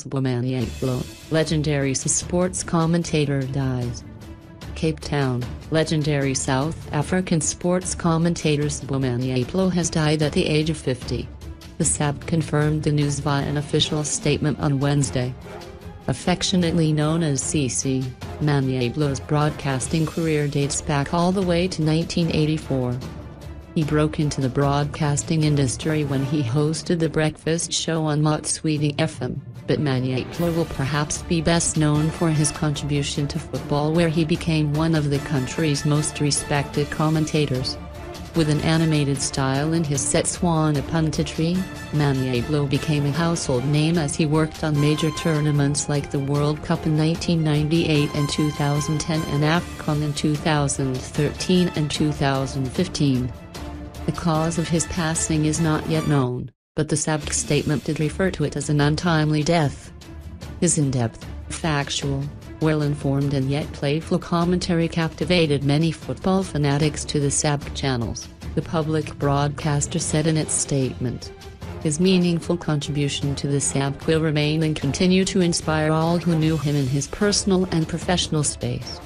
Cebo Manyaapelo, legendary sports commentator dies. Cape Town, legendary South African sports commentator Cebo Manyaapelo has died at the age of 50. The SABC confirmed the news via an official statement on Wednesday. Affectionately known as CC, Manyaapelo's broadcasting career dates back all the way to 1984. He broke into the broadcasting industry when he hosted the breakfast show on Motswedi FM, but Manyaapelo will perhaps be best known for his contribution to football, where he became one of the country's most respected commentators. With an animated style in his set Swana punditry, Manyaapelo became a household name as he worked on major tournaments like the World Cup in 1998 and 2010 and AFCON in 2013 and 2015. The cause of his passing is not yet known, but the SABC statement did refer to it as an untimely death. His in-depth, factual, well-informed and yet playful commentary captivated many football fanatics to the SABC channels, the public broadcaster said in its statement. His meaningful contribution to the SABC will remain and continue to inspire all who knew him in his personal and professional space.